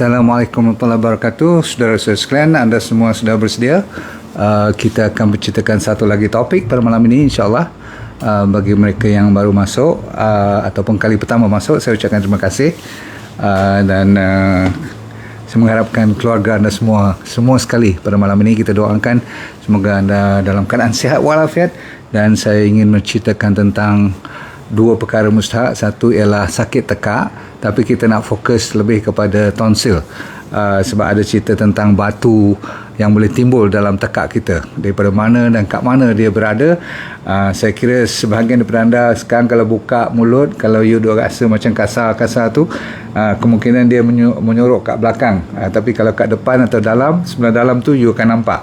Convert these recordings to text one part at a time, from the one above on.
Assalamualaikum warahmatullahi wabarakatuh. Saudara-saudara sekalian, anda semua sudah bersedia? Kita akan menceritakan satu lagi topik pada malam ini, insyaAllah. Bagi mereka yang baru masuk ataupun kali pertama masuk, saya ucapkan terima kasih. Dan saya mengharapkan keluarga anda semua sekali pada malam ini kita doakan semoga anda dalam keadaan sihat walafiat. Dan saya ingin menceritakan tentang dua perkara mustahak. Satu ialah sakit tekak, tapi kita nak fokus lebih kepada tonsil, sebab ada cerita tentang batu yang boleh timbul dalam tekak kita, daripada mana dan kat mana dia berada. Saya kira sebahagian daripada anda sekarang kalau buka mulut, kalau you rasa macam kasar-kasar tu, kemungkinan dia menyorok kat belakang, tapi kalau kat depan atau dalam, sebelah dalam tu you akan nampak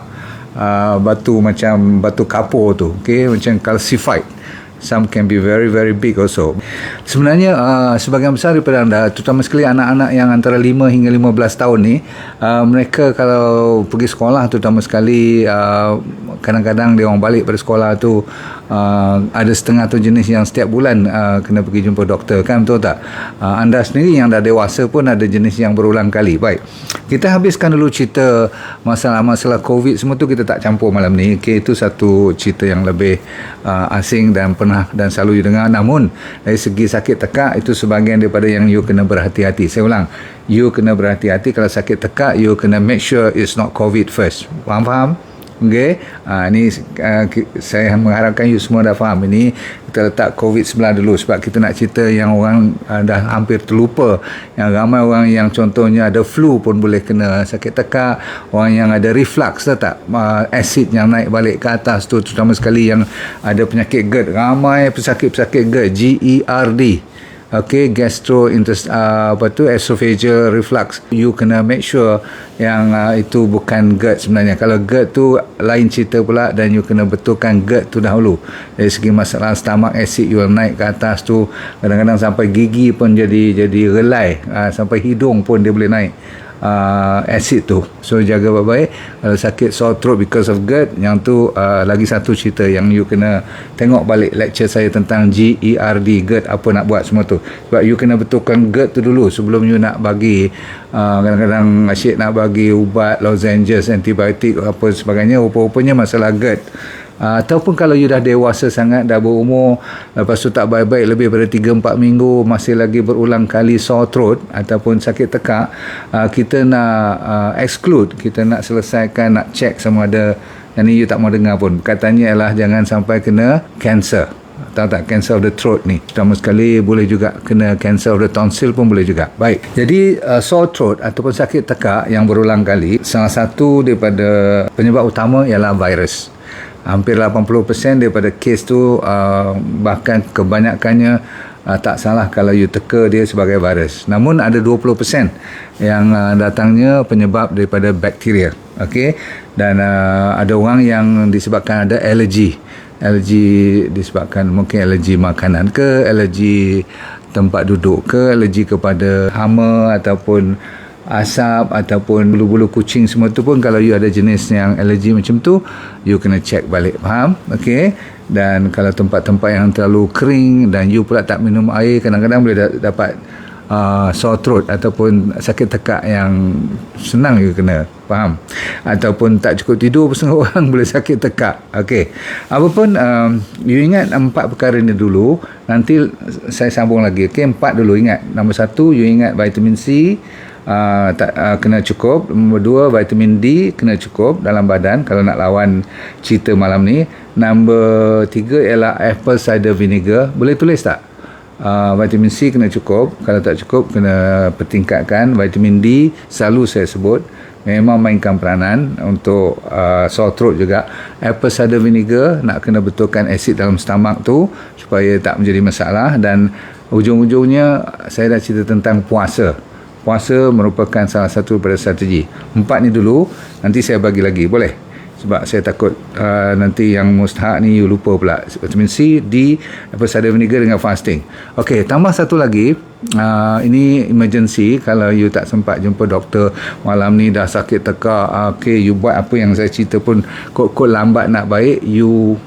batu macam batu kapur tu, okay? Macam calcified. Some can be very very big also. Sebenarnya sebahagian besar daripada anda, terutama sekali anak-anak yang antara 5 hingga 15 tahun ni, mereka kalau pergi sekolah, terutama sekali kadang-kadang dia orang balik pada sekolah tu, ada setengah tu jenis yang setiap bulan kena pergi jumpa doktor, kan, betul tak? Anda sendiri yang dah dewasa pun ada jenis yang berulang kali. Baik, kita habiskan dulu cerita masalah COVID semua tu, kita tak campur malam ni, okay? Itu satu cerita yang lebih asing dan pernah dan selalu you dengar. Namun dari segi sakit tekak, itu sebahagian daripada yang you kena berhati-hati. Saya ulang, you kena berhati-hati. Kalau sakit tekak, you kena make sure it's not COVID first. Faham? Okay? Ini saya mengharapkan you semua dah faham. Ini kita letak COVID-19 dulu, sebab kita nak cerita yang orang dah hampir terlupa. Yang ramai orang yang contohnya ada flu pun boleh kena sakit tekak. Orang yang ada reflux, tak? Asid yang naik balik ke atas tu, terutama sekali yang ada penyakit GERD. Ramai pesakit-pesakit GERD, GERD. Okay, esophageal reflux. You kena make sure yang itu bukan GERD sebenarnya. Kalau GERD tu lain cerita pula, dan you kena betulkan GERD tu dahulu. Dari segi masalah stomach acid, you naik ke atas tu, kadang-kadang sampai gigi pun jadi relai, sampai hidung pun dia boleh naik acid tu. So jaga baik-baik. Kalau sakit sore throat because of GERD, yang tu lagi satu cerita yang you kena tengok balik lecture saya tentang GERD, GERD apa nak buat semua tu. Sebab you kena betulkan GERD tu dulu sebelum you nak bagi kadang-kadang asyik nak bagi ubat, lozenges, antibiotik apa sebagainya. Rupa-rupanya masalah GERD. Ataupun kalau you dah dewasa sangat, dah berumur, lepas tu tak baik-baik lebih pada 3-4 minggu, masih lagi berulang kali sore throat ataupun sakit tekak, kita nak exclude, kita nak selesaikan, nak check sama ada, yang ni you tak mau dengar pun, katanya ialah jangan sampai kena cancer. Tahu tak, cancer of the throat ni, terutama sekali boleh juga kena cancer of the tonsil pun boleh juga. Baik, jadi sore throat ataupun sakit tekak yang berulang kali, salah satu daripada penyebab utama ialah virus. Hampir 80% daripada kes tu, bahkan kebanyakannya tak salah kalau you teka dia sebagai virus. Namun ada 20% yang datangnya penyebab daripada bakteria. Okay? Dan ada orang yang disebabkan ada alergi disebabkan mungkin alergi makanan ke, alergi tempat duduk ke, alergi kepada hama ataupun asap ataupun bulu-bulu kucing semua tu pun. Kalau you ada jenis yang alergi macam tu, you kena check balik. Faham? Okay? Dan kalau tempat-tempat yang terlalu kering dan you pula tak minum air, kadang-kadang boleh dapat sore throat ataupun sakit tekak yang senang you kena. Faham? Ataupun tak cukup tidur, setengah orang boleh sakit tekak. Okay, apapun, you ingat 4 perkara ni dulu, nanti saya sambung lagi. Okay, 4 dulu ingat. Nombor 1, you ingat vitamin C kena cukup. Nombor 2, vitamin D kena cukup dalam badan kalau nak lawan cerita malam ni. Nombor 3 ialah apple cider vinegar. Boleh tulis tak? Vitamin C kena cukup. Kalau tak cukup, kena pertingkatkan. Vitamin D selalu saya sebut, memang mainkan peranan untuk sore throat juga. Apple cider vinegar nak kena betulkan asid dalam stomach tu supaya tak menjadi masalah. Dan ujung-ujungnya saya dah cerita tentang puasa. Puasa merupakan salah satu daripada strategi. 4 ni dulu, nanti saya bagi lagi, boleh? Sebab saya takut nanti yang mustahak ni you lupa pula. Vitamin C, D, apple cider vinegar dengan fasting. Okey, tambah satu lagi, ini emergency. Kalau you tak sempat jumpa doktor malam ni, dah sakit tekak, okey, you buat apa yang saya cerita pun kod-kod lambat nak baik, you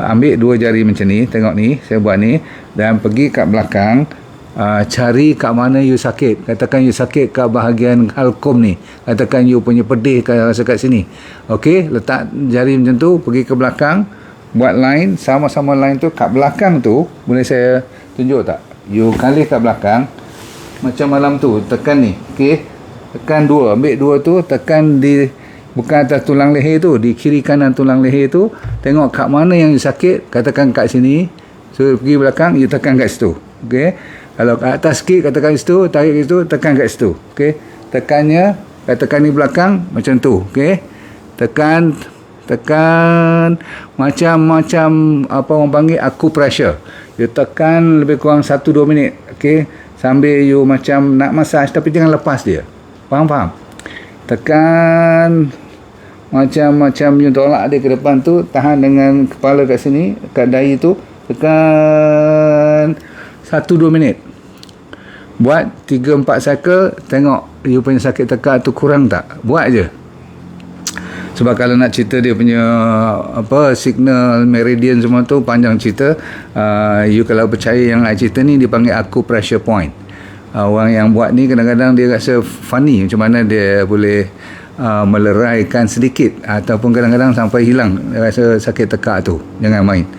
ambil 2 jari macam ni, tengok ni, saya buat ni, dan pergi kat belakang, cari kat mana you sakit. Katakan you sakit kat bahagian halkum ni, katakan you punya pedih rasa kat sini, okey, letak jari macam tu, pergi ke belakang, buat line, sama-sama line tu kat belakang tu. Boleh saya tunjuk tak? You kali kat belakang macam malam tu, tekan ni, okey, tekan dua, ambil dua tu, tekan di, bukan atas tulang leher tu, di kiri kanan tulang leher tu, tengok kat mana yang sakit, katakan kat sini. So pergi belakang, you tekan kat situ, okey. Kalau kat atas sikit, katakan kat situ, tarik kat situ, tekan kat situ, okey. Tekannya, tekan di belakang macam tu, okey. Tekan macam apa orang panggil acupressure. You tekan lebih kurang 1-2 minit, okey, sambil you macam nak massage, tapi jangan lepas dia. Faham? Tekan macam you tolak dia ke depan tu, tahan dengan kepala kat sini, kat dahi tu, tekan 1-2 minit. Buat 3-4 cycle, tengok you punya sakit tekak tu kurang tak. Buat je. Sebab kalau nak cerita dia punya signal meridian semua tu panjang cerita. You kalau percaya yang I cerita ni dipanggil acupressure point. Orang yang buat ni kadang-kadang dia rasa funny macam mana dia boleh meleraikan sedikit, ataupun kadang-kadang sampai hilang rasa sakit tekak tu. Jangan main.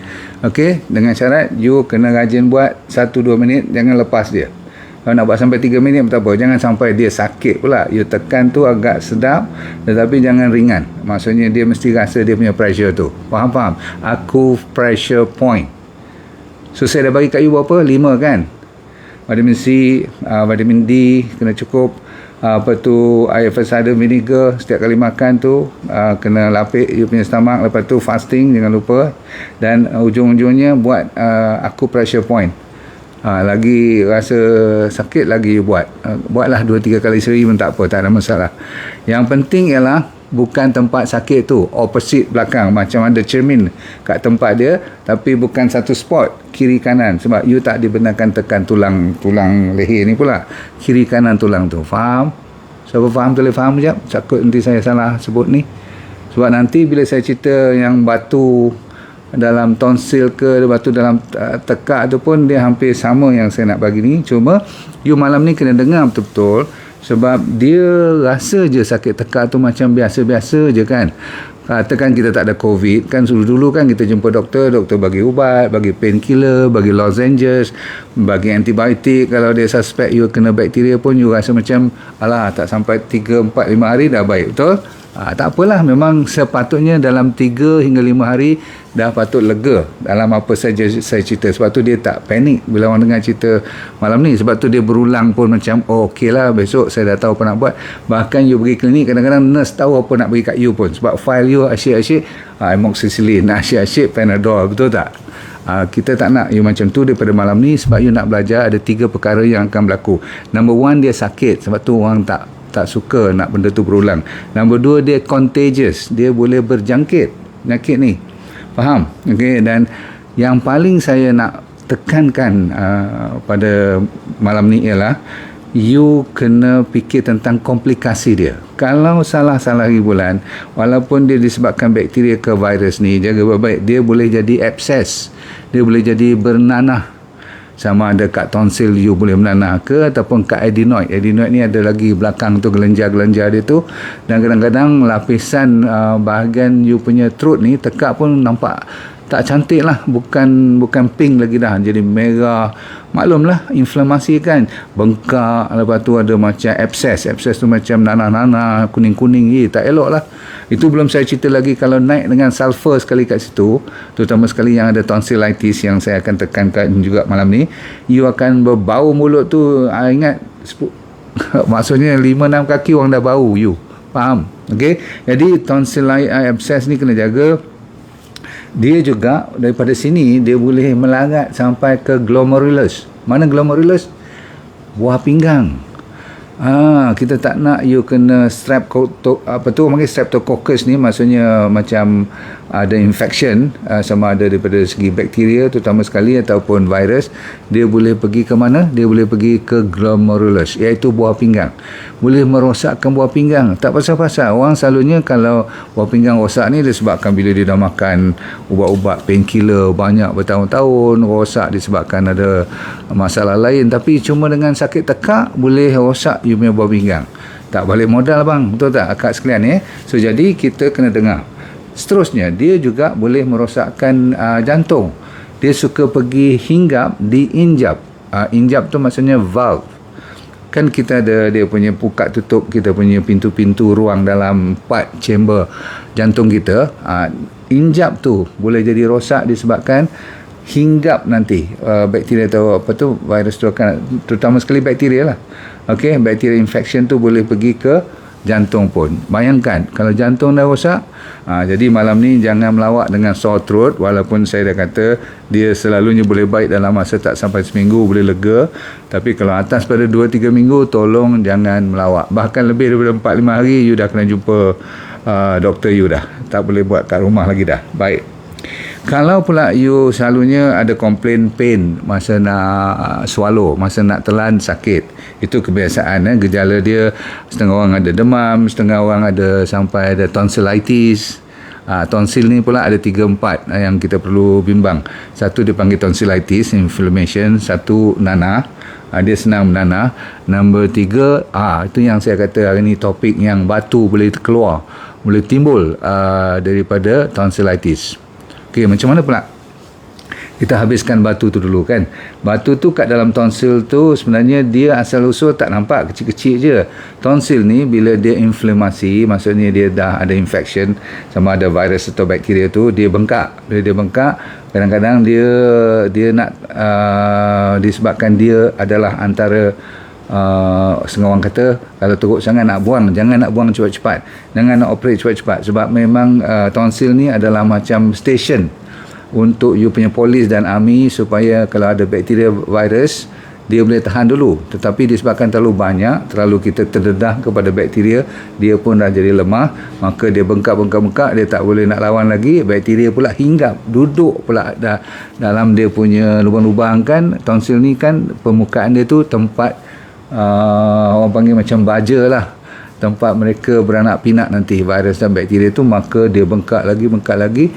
Okey, dengan syarat you kena rajin buat 1-2 minit, jangan lepas dia. Kalau nak buat sampai 3 minit tak apa, jangan sampai dia sakit pula. You tekan tu agak sedap, tetapi jangan ringan. Maksudnya dia mesti rasa dia punya pressure tu. Faham? Acupressure point. So saya dah bagi kat you berapa? 5 kan? Vitamin C, vitamin D kena cukup. Air cider vinegar setiap kali makan tu, kena lapik you punya stomach. Lepas tu fasting, jangan lupa. Dan ujung-ujungnya buat acupressure point. Lagi rasa sakit lagi you buatlah 2-3 kali sehari pun tak apa, tak ada masalah. Yang penting ialah bukan tempat sakit tu opposite belakang, macam ada cermin kat tempat dia, tapi bukan satu spot kiri kanan, sebab you tak dibenarkan tekan tulang leher ni pula, kiri kanan tulang tu. Faham? Siapa faham boleh faham sekejap, takut nanti saya salah sebut ni. Sebab nanti bila saya cerita yang batu dalam tonsil ke batu dalam tekak tu pun dia hampir sama yang saya nak bagi ni. Cuma you malam ni kena dengar betul-betul, sebab dia rasa je sakit tekak tu macam biasa-biasa je kan. Katakan kita tak ada COVID kan, dulu kan kita jumpa doktor bagi ubat, bagi painkiller, bagi lozenges, bagi antibiotik. Kalau dia suspect you kena bakteria pun you rasa macam alah, tak sampai 3, 4, 5 hari dah baik, betul? Tak apalah, memang sepatutnya dalam 3 hingga 5 hari dah patut lega dalam apa saja saya cerita. Sebab tu dia tak panik bila orang dengar cerita malam ni. Sebab tu dia berulang pun macam okey lah, besok saya dah tahu apa nak buat. Bahkan you pergi klinik, kadang-kadang nurse tahu apa nak bagi kat you pun, sebab file you asyik-asyik amoxicillin, asyik-asyik Panadol, betul tak? Kita tak nak you macam tu daripada malam ni. Sebab you nak belajar ada 3 perkara yang akan berlaku. Number 1, dia sakit, sebab tu orang tak suka nak benda tu berulang. Nombor 2, dia contagious, dia boleh berjangkit penyakit ni. Faham? Okey. Dan yang paling saya nak tekankan pada malam ni ialah you kena fikir tentang komplikasi dia. Kalau salah bulan, walaupun dia disebabkan bakteria ke virus ni, jaga baik-baik, dia boleh jadi abscess, dia boleh jadi bernanah. Sama ada kat tonsil you boleh menanah ke, ataupun kat adenoid. Adenoid ni ada lagi belakang tu, gelenjar-gelenjar dia tu. Dan kadang-kadang lapisan bahagian you punya throat ni, tekak pun nampak tak cantik lah. Bukan pink lagi dah, jadi merah. Maklumlah, inflamasi kan, bengkak. Lepas tu ada macam abscess tu macam nanah-nanah, kuning-kuning. Tak elok lah. Itu belum saya cerita lagi kalau naik dengan sulfur sekali kat situ, terutama sekali yang ada tonsillitis yang saya akan tekankan juga malam ni, you akan berbau mulut tu. Ingat maksudnya 5-6 kaki orang dah bau you. Faham? Okey. Jadi tonsillitis abscess ni kena jaga. Dia juga daripada sini dia boleh melarat sampai ke glomerulus. Mana glomerulus? Buah pinggang. Kita tak nak you kena apa tu panggil streptococcus ni, maksudnya macam ada infection, sama ada daripada segi bakteria terutama sekali ataupun virus. Dia boleh pergi ke mana? Dia boleh pergi ke glomerulus, iaitu buah pinggang. Boleh merosakkan buah pinggang. Tak pasal-pasal. Orang selalunya kalau buah pinggang rosak ni disebabkan bila dia dah makan ubat-ubat painkiller banyak bertahun-tahun, rosak disebabkan ada masalah lain. Tapi cuma dengan sakit tekak boleh rosak you punya buah pinggang. Tak balik modal bang, betul tak akak sekalian So jadi kita kena dengar. Seterusnya dia juga boleh merosakkan jantung. Dia suka pergi hinggap di injap. Injap tu maksudnya valve. Kan kita ada dia punya buka tutup, kita punya pintu-pintu ruang dalam part chamber jantung kita. Injap tu boleh jadi rosak disebabkan hinggap nanti bakteria atau apa tu virus tu akan, terutama sekali bakteria lah. Okey, bakteria infection tu boleh pergi ke jantung pun. Bayangkan kalau jantung dah rosak. Jadi malam ni jangan melawak dengan sore throat, walaupun saya dah kata dia selalunya boleh baik dalam masa tak sampai seminggu, boleh lega. Tapi kalau atas pada 2-3 minggu, tolong jangan melawak. Bahkan lebih daripada 4-5 hari you dah kena jumpa doktor you dah. Tak boleh buat kat rumah lagi dah. Baik. Kalau pula you selalunya ada komplain pain masa nak swallow, masa nak telan sakit, itu kebiasaan. Gejala dia, setengah orang ada demam, setengah orang ada sampai ada tonsillitis. Tonsil ni pula ada 3-4 yang kita perlu bimbang. Satu dipanggil tonsillitis, inflammation. Satu nanah, dia senang menanah. Nombor 3, itu yang saya kata hari ni topik yang batu boleh keluar, boleh timbul daripada tonsillitis. Okey, macam mana pula? Kita habiskan batu tu dulu kan. Batu tu kat dalam tonsil tu sebenarnya dia asal usul tak nampak, kecil-kecil je. Tonsil ni bila dia inflamasi, maksudnya dia dah ada infection, sama ada virus atau bakteria tu, dia bengkak. Bila dia bengkak, kadang-kadang dia nak disebabkan dia adalah antara setengah orang kata kalau teruk sangat nak buang, jangan nak buang cepat-cepat, jangan nak operate cepat-cepat, sebab memang tonsil ni adalah macam station untuk you punya polis dan army, supaya kalau ada bakteria virus dia boleh tahan dulu. Tetapi disebabkan terlalu banyak, terlalu kita terdedah kepada bakteria, dia pun dah jadi lemah, maka dia bengkak, dia tak boleh nak lawan lagi. Bakteria pula hinggap, duduk pula dalam dia punya lubang-lubang kan. Tonsil ni kan permukaan dia tu tempat orang panggil macam baja lah, tempat mereka beranak pinak nanti virus dan bakteria tu. Maka dia bengkak lagi,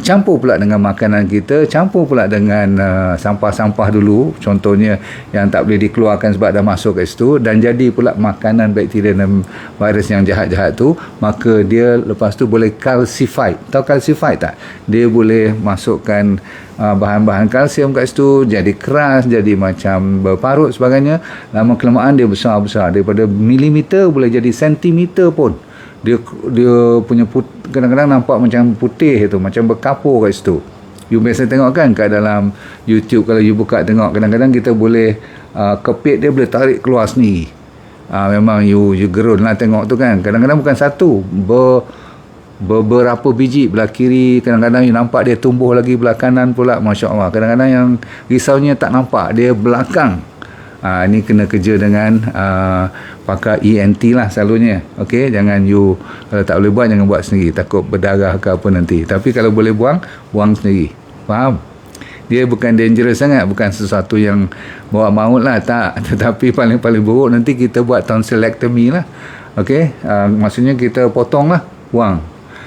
campur pula dengan makanan kita, campur pula dengan sampah-sampah dulu, contohnya yang tak boleh dikeluarkan sebab dah masuk kat situ, dan jadi pula makanan bakteria dan virus yang jahat-jahat tu. Maka dia lepas tu boleh calcify. Tahu calcify tak? Dia boleh masukkan bahan-bahan kalsium kat situ, jadi keras, jadi macam berparut sebagainya. Lama kelamaan dia besar-besar, daripada milimeter boleh jadi sentimeter pun. Dia punya kadang-kadang nampak macam putih tu, macam berkapur kat situ. You biasa tengok kan kat dalam YouTube, kalau you buka tengok, kadang-kadang kita boleh kepit dia boleh tarik keluar sendiri. Memang you gerun lah tengok tu kan. Kadang-kadang bukan satu, beberapa biji belah kiri, kadang-kadang you nampak dia tumbuh lagi belah kanan pula. Masya Allah. Kadang-kadang yang risaunya tak nampak, dia belakang. Ini kena kerja dengan pakai ENT lah selalunya. Okey, jangan you, kalau tak boleh buat jangan buat sendiri, takut berdarah ke apa nanti. Tapi kalau boleh buang sendiri. Faham? Dia bukan dangerous sangat, bukan sesuatu yang bawa maut lah, tak. Tetapi paling-paling buruk nanti kita buat tonsillectomy lah. Okey, maksudnya kita potong lah, buang.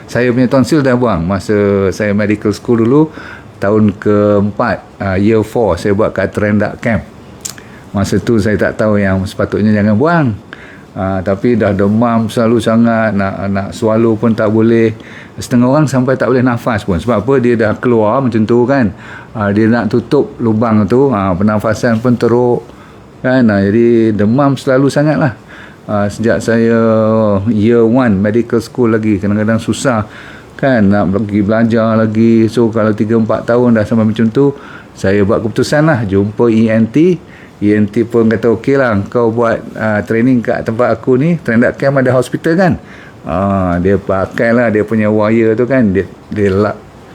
Saya punya tonsil dah buang masa saya medical school dulu, tahun ke-4, year 4 saya buat kat Trendak Camp. Masa tu saya tak tahu yang sepatutnya jangan buang. Tapi dah demam selalu sangat, nak swallow pun tak boleh. Setengah orang sampai tak boleh nafas pun. Sebab apa? Dia dah keluar macam tu kan. Dia nak tutup lubang tu, pernafasan pun teruk kan. Jadi demam selalu sangat lah. Sejak saya year 1 medical school lagi, kadang-kadang susah kan nak pergi belajar lagi. So kalau 3-4 tahun dah sampai macam tu, saya buat keputusan lah, jumpa ENT pun kata okey lah, kau buat training kat tempat aku ni, Trendak Camp ada hospital kan. Dia pakai lah dia punya wire tu kan, dia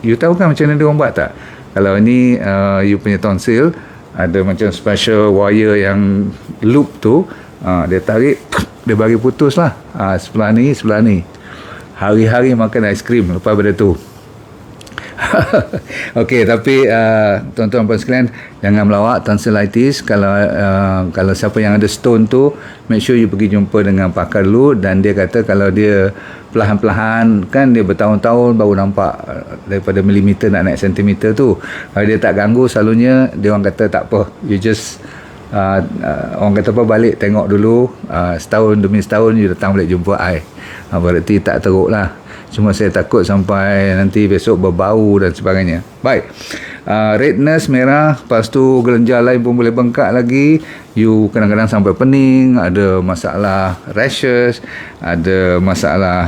you tahu kan macam mana dia orang buat tak? Kalau ni you punya tonsil ada macam special wire yang loop tu, Dia tarik, dia bagi putus lah. Sebelah ni, hari-hari makan aiskrim lepas pada tu. Okey, tapi tuan-tuan puan sekalian, jangan melawak tonsillitis. Kalau siapa yang ada stone tu, make sure you pergi jumpa dengan pakar dulu. Dan dia kata kalau dia perlahan-perlahan, kan dia bertahun-tahun baru nampak daripada milimeter nak naik sentimeter tu. Kalau dia tak ganggu, selalunya dia orang kata tak apa, you just orang kata apa, balik tengok dulu, setahun demi setahun you datang balik jumpa I. Berarti tak teruk lah. Cuma saya takut sampai nanti besok berbau dan sebagainya. Baik, redness, merah, lepas tu gelenjar lain pun boleh bengkak lagi. You kadang-kadang sampai pening, ada masalah rashes, ada masalah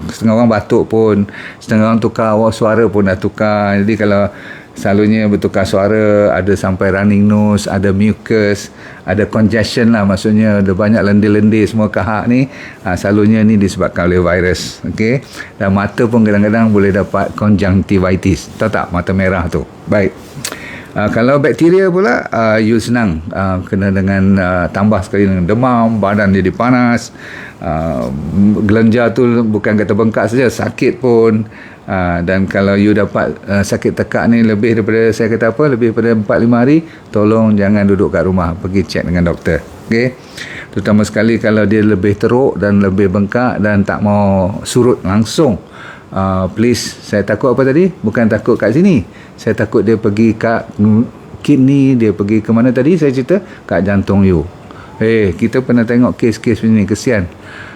setengah orang batuk pun, setengah orang tukar suara pun dah tukar. Jadi kalau selalunya bertukar suara, ada sampai running nose, ada mucus, ada congestion lah, maksudnya ada banyak lendir-lendir semua kahak ni, selalunya ni disebabkan oleh virus. Okey, dan mata pun kadang-kadang boleh dapat conjunctivitis, tahu tak, mata merah tu. Baik, kalau bakteria pula, you senang kena dengan tambah sekali dengan demam, badan jadi panas, gelenjar tu bukan kata bengkak saja, sakit pun. Dan kalau you dapat sakit tekak ni lebih daripada, saya kata apa, lebih daripada 4-5 hari, tolong jangan duduk kat rumah, pergi cek dengan doktor. Okey, terutama sekali kalau dia lebih teruk dan lebih bengkak dan tak mau surut langsung. Please, saya takut apa tadi? Bukan takut kat sini, saya takut dia pergi kat kidney, dia pergi ke mana tadi saya cerita, kat jantung you. Kita pernah tengok kes-kes ni, kesian.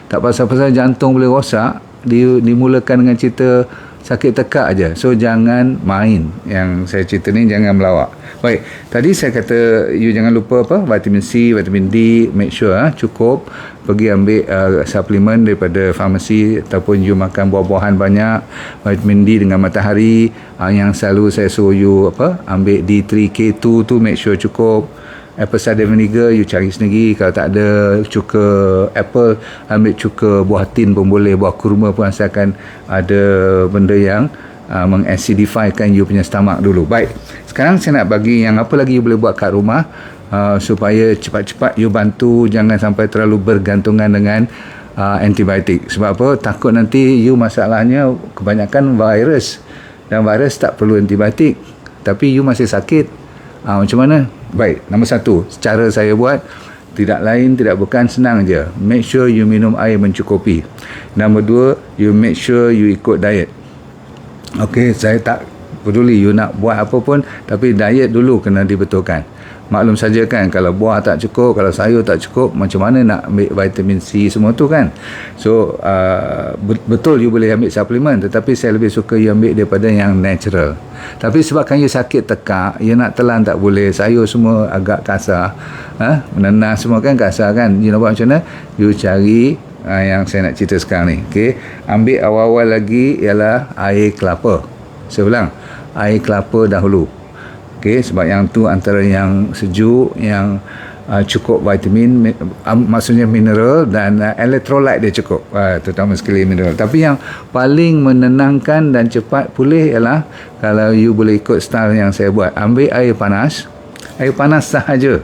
Tak pasal-pasal jantung boleh rosak, dimulakan dengan cerita sakit tekak aja. So jangan main, yang saya cerita ni jangan melawak. Baik, tadi saya kata you jangan lupa apa, vitamin C, vitamin D, make sure cukup. Pergi ambil suplemen daripada farmasi, ataupun you makan buah-buahan banyak, vitamin D dengan matahari. Yang selalu saya suruh you ambil D3K2 tu, make sure cukup. Apple cider vinegar you cari sendiri. Kalau tak ada cuka apple, ambil cuka buah tin pun boleh, buah kurma pun, asalkan ada benda yang mengacidifikan you punya stomach dulu. Baik, sekarang saya nak bagi yang apa lagi you boleh buat kat rumah, supaya cepat-cepat you bantu, jangan sampai terlalu bergantungan dengan antibiotik. Sebab apa? Takut nanti you masalahnya kebanyakan virus, dan virus tak perlu antibiotik, tapi you masih sakit. Macam mana? Baik, nombor 1, cara saya buat tidak lain tidak bukan, senang je. Make sure you minum air mencukupi. Nombor 2, you make sure you ikut diet. Okey, saya tak peduli you nak buat apa pun, tapi diet dulu kena dibetulkan. Maklum saja kan, kalau buah tak cukup, kalau sayur tak cukup, macam mana nak ambil vitamin C semua tu kan. So betul you boleh ambil suplemen, tetapi saya lebih suka you ambil daripada yang natural. Tapi sebabkan you sakit tekak, you nak telan tak boleh, sayur semua agak kasar, menenas semua kan kasar kan. You nak buat macam mana? You cari yang saya nak cerita sekarang ni. Okay? Ambil awal-awal lagi ialah air kelapa. Saya ulang, air kelapa dahulu. Okay, sebab yang tu antara yang sejuk, yang cukup vitamin, maksudnya mineral, dan electrolyte dia cukup, terutama sekali mineral. Tapi yang paling menenangkan dan cepat pulih ialah kalau you boleh ikut style yang saya buat. Ambil air panas sahaja.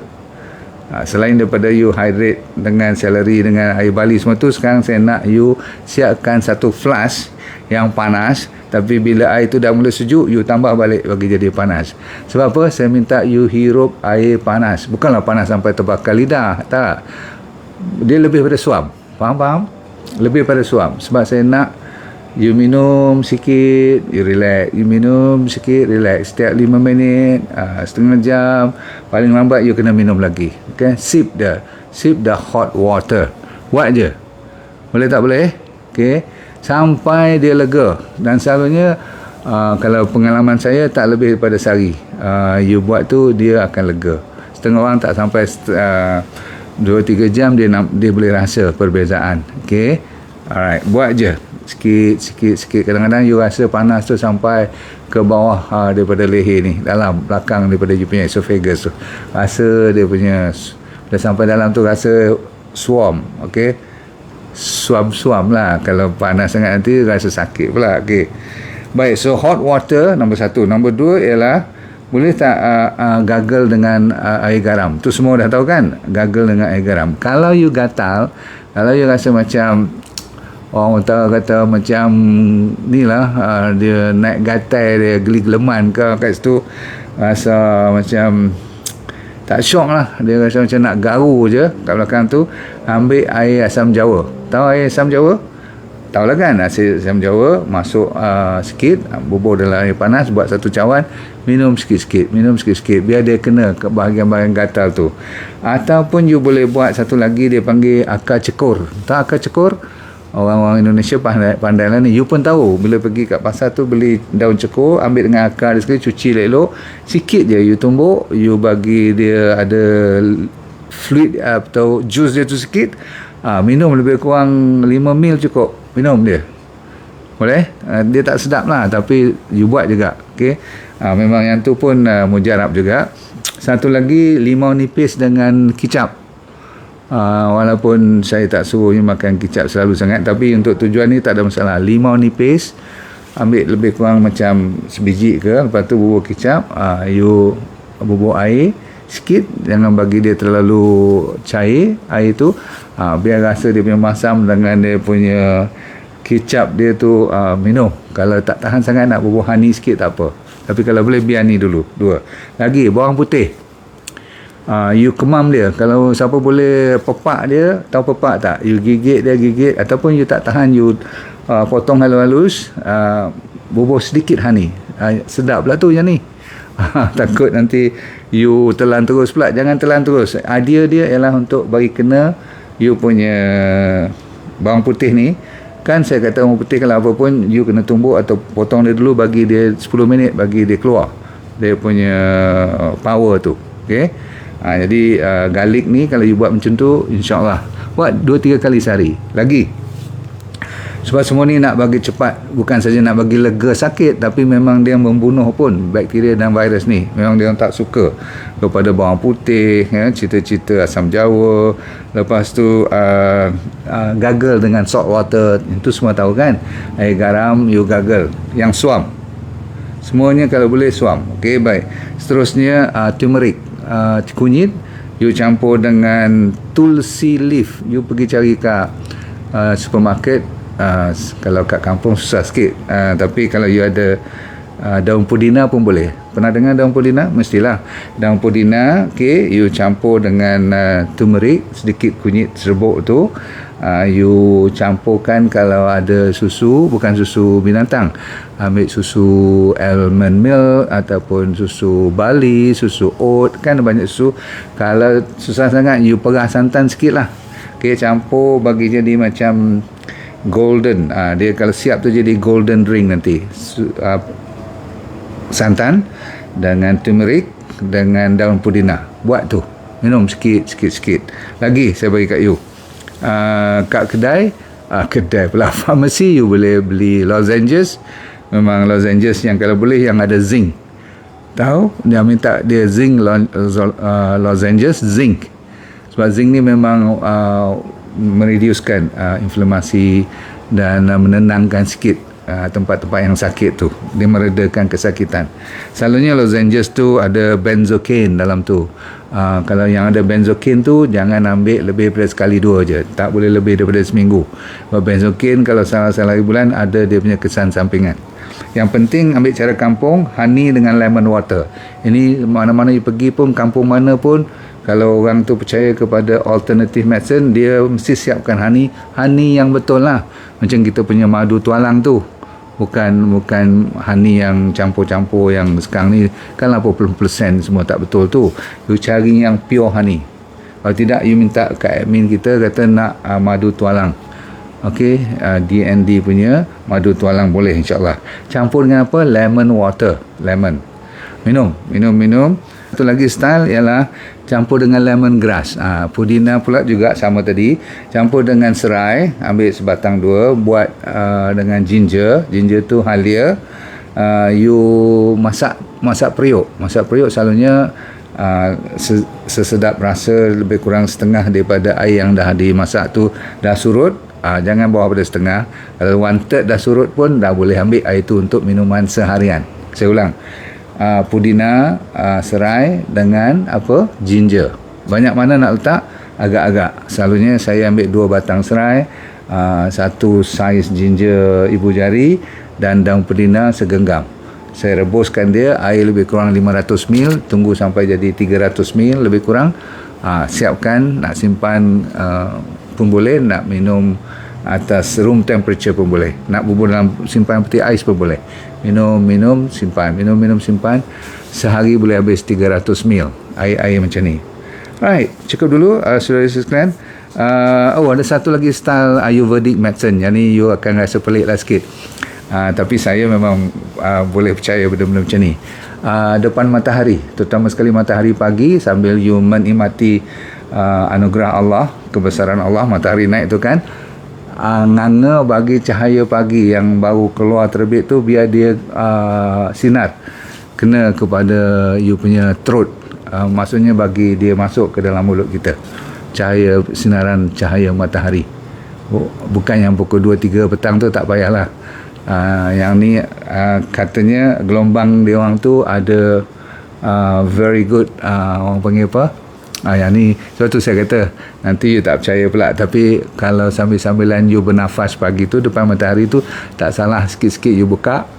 Selain daripada you hydrate dengan celery, dengan air barley semua tu, sekarang saya nak you siapkan satu flask yang panas. Tapi bila air tu dah mula sejuk, you tambah balik bagi jadi panas. Sebab apa? Saya minta you hirup air panas. Bukanlah panas sampai terbakar lidah, tak. Dia lebih pada suam. Faham? Lebih pada suam. Sebab saya nak you minum sikit, you relax. You minum sikit, relax. Setiap 5 minit, setengah jam, paling lambat you kena minum lagi. Okay? Sip the hot water. Buat je. Boleh tak boleh? Okay? Sampai dia lega. Dan selalunya kalau pengalaman saya tak lebih daripada sehari you buat tu, dia akan lega. Setengah orang tak sampai 2-3 jam dia boleh rasa perbezaan. Okay, alright, buat je sikit. Kadang-kadang you rasa panas tu sampai ke bawah daripada leher ni, dalam belakang daripada you punya esophagus tu, rasa dia punya, dah sampai dalam tu rasa swarm. Okay, suam-suam lah. Kalau panas sangat nanti rasa sakit pula. Okay. Baik, so hot water nombor 1. Nombor 2 ialah boleh tak gargle dengan air garam? Tu semua dah tahu kan, gargle dengan air garam. Kalau you gatal, kalau you rasa macam orang kata macam ni lah, dia naik gatai, dia geli geleman ke kat situ, rasa macam tak syok lah, dia rasa macam nak garu je kat belakang tu, ambil air asam jawa. Tahu air asam jawa? Tahu lah kan, asam jawa masuk sikit, bubur dalam air panas, buat satu cawan, minum sikit-sikit, biar dia kena ke bahagian-bahagian gatal tu. Ataupun you boleh buat satu lagi, dia panggil akar cekur. Tahu akar cekur? Orang-orang Indonesia pandai lah ni. You pun tahu, bila pergi kat pasar tu beli daun cekur, ambil dengan akar dia sekali, cuci elok, sikit je you tumbuk, you bagi dia ada fluid atau jus dia tu sikit, minum lebih kurang 5 ml cukup, minum dia boleh. Dia tak sedap lah, tapi you buat juga, okay? Memang yang tu pun mujarab juga. Satu lagi, limau nipis dengan kicap. Walaupun saya tak suruh you makan kicap selalu sangat, tapi untuk tujuan ni tak ada masalah. Limau nipis, ambil lebih kurang macam sebiji ke, lepas tu bubur kicap, you bubur air sikit, jangan bagi dia terlalu cair air tu, biar rasa dia punya masam dengan dia punya kicap dia tu, minum. Kalau tak tahan sangat nak bubur honey sikit tak apa, tapi kalau boleh biar ni dulu. Dua lagi, bawang putih, you kemam dia. Kalau siapa boleh pepak dia, tahu pepak tak, you gigit dia, ataupun you tak tahan, you potong halus-halus, bubur sedikit honey, sedap lah tu yang ni. Takut nanti you telan terus pula. Jangan telan terus. Idea dia ialah untuk bagi kena you punya bawang putih ni. Kan saya kata bawang putih kalau apa pun you kena tumbuk atau potong dia dulu, bagi dia 10 minit, bagi dia keluar dia punya power tu, okay? Jadi garlic ni kalau you buat macam tu, insyaAllah buat 2-3 kali sehari lagi. Sebab semua ni nak bagi cepat, bukan saja nak bagi lega sakit, tapi memang dia membunuh pun bakteria dan virus ni. Memang dia orang tak suka kepada bawang putih, ya, cita-cita asam jawa. Lepas tu gargle dengan salt water, itu semua tahu kan. Air garam you gargle. Yang suam, semuanya kalau boleh suam, okey, baik. Seterusnya turmeric, kunyit, you campur dengan tulsi leaf. You pergi cari kat supermarket. Kalau kat kampung susah sikit, tapi kalau you ada daun pudina pun boleh. Pernah dengar daun pudina? Mestilah. Daun pudina, okay, you campur dengan turmeric, sedikit kunyit serbuk tu, you campurkan. Kalau ada susu, bukan susu binatang, ambil susu almond milk ataupun susu barley, susu oat, kan banyak susu. Kalau susah sangat, you perah santan sikit lah, okay, campur, bagi jadi macam golden, dia kalau siap tu jadi golden drink nanti. Santan dengan turmeric dengan daun pudina, buat tu, minum sikit lagi. Saya bagi kat you, kat kedai pula, pharmacy, you boleh beli lozenges. Memang lozenges yang kalau boleh yang ada zinc. Tahu dia minta dia zinc lozenges, zinc, sebab zinc ni memang mereducekan inflamasi dan menenangkan sikit tempat-tempat yang sakit tu. Dia meredakan kesakitan. Selalunya lozenges tu ada benzocaine dalam tu. Kalau yang ada benzocaine tu jangan ambil lebih daripada sekali dua je, tak boleh lebih daripada seminggu. Sebab benzocaine kalau salah-salah bulan ada dia punya kesan sampingan. Yang penting ambil cara kampung, honey dengan lemon water. Ini mana-mana you pergi pun, kampung mana pun, kalau orang tu percaya kepada alternative medicine, dia mesti siapkan honey yang betul lah. Macam kita punya madu tualang tu, bukan honey yang campur-campur yang sekarang ni kan 80% semua tak betul tu. You cari yang pure honey. Kalau tidak, you minta ke admin kita, kata nak madu tualang, okey, DND punya madu tualang boleh, insyaAllah. Campur dengan apa? Lemon water, lemon. Minum. Satu lagi style ialah campur dengan lemongrass. Pudina pula juga sama tadi, campur dengan serai, ambil sebatang dua, buat dengan ginger tu halia. You masak periuk selalunya sesedap rasa, lebih kurang setengah daripada air yang dah dimasak tu dah surut. Jangan bawah pada setengah. Kalau 1/3 dah surut pun dah boleh ambil air tu untuk minuman seharian. Saya ulang, pudina, serai dengan ginger. Banyak mana nak letak? Agak-agak. Selalunya saya ambil 2 batang serai, 1 saiz ginger ibu jari dan daun pudina segenggam. Saya rebuskan dia, air lebih kurang 500 ml, tunggu sampai jadi 300 ml lebih kurang. Siapkan, nak simpan pun boleh, nak minum atas room temperature pun boleh, nak bubur dalam simpan peti ais pun boleh. Minum, simpan, minum, simpan. Sehari boleh habis 300 ml air macam ni. Right, cukup dulu saudara sekalian. Ada satu lagi style Ayurvedic medicine, yang ni you akan rasa pelik lah sikit. Tapi saya memang boleh percaya benda-benda macam ni. Depan matahari, terutama sekali matahari pagi, sambil you menikmati anugerah Allah, kebesaran Allah, matahari naik tu kan, nganga bagi cahaya pagi yang baru keluar terbit tu, biar dia sinar kena kepada you punya throat, maksudnya bagi dia masuk ke dalam mulut kita, cahaya sinaran cahaya matahari. Bukan yang pukul 2-3 petang tu, tak payahlah. Yang ni katanya gelombang dia orang tu ada very good, orang panggil apa, yang ni. Sebab tu saya kata nanti you tak percaya pula, tapi kalau sambil-sambilan you bernafas pagi tu depan matahari tu, tak salah sikit-sikit you buka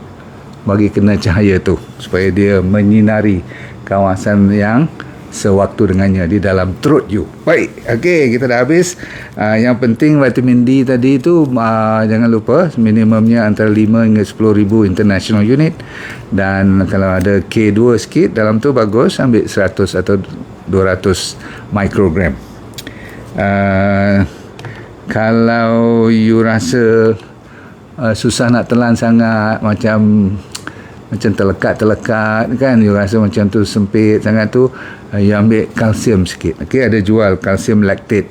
bagi kena cahaya tu, supaya dia menyinari kawasan yang sewaktu dengannya di dalam throat you. Baik, okey, kita dah habis. Yang penting vitamin D tadi tu jangan lupa minimumnya antara 5 hingga 10,000 international unit, dan kalau ada K2 sikit dalam tu bagus, ambil 100 atau 200 mikrogram. Kalau you rasa susah nak telan sangat, macam terlekat kan, you rasa macam tu sempit sangat tu, you ambil kalsium sikit. Okey, ada jual kalsium lactate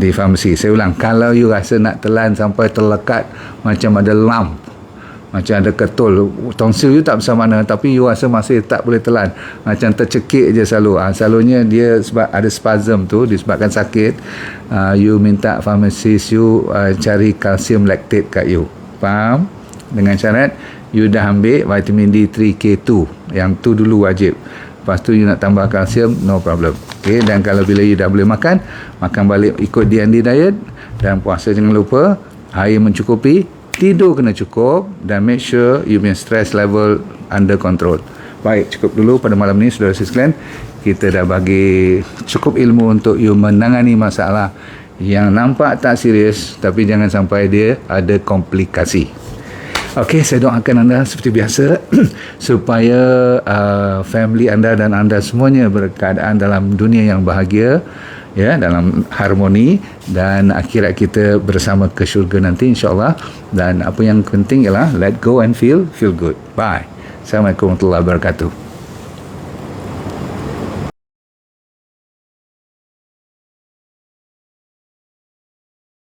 di farmasi. Saya ulang, kalau you rasa nak telan sampai terlekat, macam ada lump, macam ada ketul, tonsil you tak besar mana, tapi you rasa masih tak boleh telan, macam tercekik je selalu, selalunya dia sebab ada spasm tu, disebabkan sakit. You minta farmasis you cari kalsium lactate kat you, faham? Dengan syarat you dah ambil vitamin D3 K2, yang tu dulu wajib. Lepas tu you nak tambah kalsium, no problem. Okay, dan kalau bila you dah boleh makan balik ikut D&D diet, dan puasa jangan lupa, air mencukupi, tidur kena cukup, dan make sure you punya stress level under control. Baik, cukup dulu pada malam ni saudara sekalian. Kita dah bagi cukup ilmu untuk you menangani masalah yang nampak tak serius, tapi jangan sampai dia ada komplikasi. Okey, saya doakan anda seperti biasa supaya family anda dan anda semuanya berkeadaan dalam dunia yang bahagia, ya, dalam harmoni, dan akhirat kita bersama ke syurga nanti insya-Allah. Dan apa yang penting ialah let go and feel good. Bye. Assalamualaikum warahmatullahi wabarakatuh.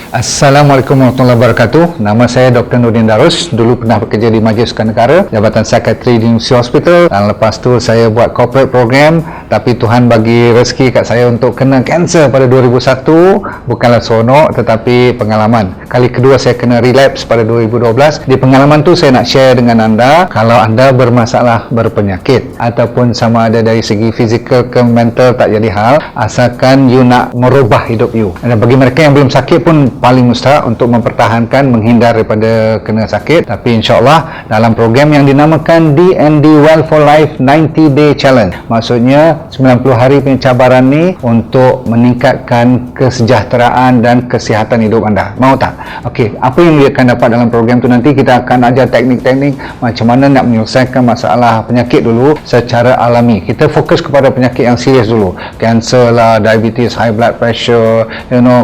Assalamualaikum warahmatullahi wabarakatuh. Nama saya Dr. Nurdin Darus. Dulu pernah bekerja di Majlis Sukan Negara, Jabatan Psikiatri di University Hospital, dan lepas tu saya buat corporate program. Tapi Tuhan bagi rezeki kat saya untuk kena kanser pada 2001. Bukanlah seronok, tetapi pengalaman. Kali kedua saya kena relapse pada 2012. Di pengalaman tu saya nak share dengan anda, kalau anda bermasalah berpenyakit ataupun sama ada dari segi fizikal ke mental, tak jadi hal, asalkan you nak merubah hidup you. Dan bagi mereka yang belum sakit pun paling mustahak untuk mempertahankan, menghindar daripada kena sakit. Tapi insyaAllah dalam program yang dinamakan D&D Well for Life 90 Day Challenge, maksudnya 90 hari punya cabaran ni untuk meningkatkan kesejahteraan dan kesihatan hidup anda. Mau tak? Okey, apa yang dia akan dapat dalam program tu, nanti kita akan ajar teknik-teknik macam mana nak menyelesaikan masalah penyakit dulu secara alami. Kita fokus kepada penyakit yang serius dulu, kanser lah, diabetes, high blood pressure,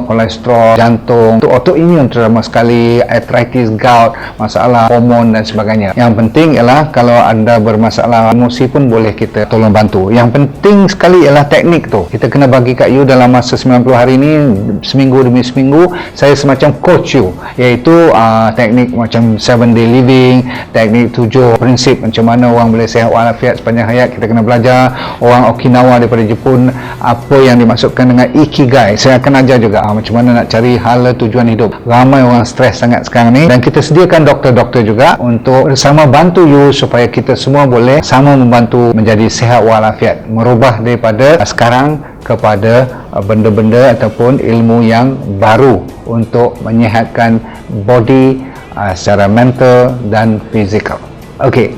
kolesterol, jantung, untuk autoimmune terutama sekali, arthritis, gout, masalah hormon dan sebagainya. Yang penting ialah kalau anda bermasalah emosi pun boleh kita tolong bantu. Yang penting penting sekali ialah teknik tu. Kita kena bagi kat you dalam masa 90 hari ni, seminggu demi seminggu, saya semacam coach you, iaitu teknik macam 7-day living, teknik 7 prinsip macam mana orang boleh sihat walafiat sepanjang hayat. Kita kena belajar. Orang Okinawa daripada Jepun, apa yang dimaksudkan dengan ikigai, saya akan ajar juga macam mana nak cari hala tujuan hidup. Ramai orang stres sangat sekarang ni, dan kita sediakan doktor-doktor juga untuk bersama bantu you supaya kita semua boleh sama membantu menjadi sihat walafiat, merubah daripada sekarang kepada benda-benda ataupun ilmu yang baru untuk menyihatkan body secara mental dan fizikal. Okey,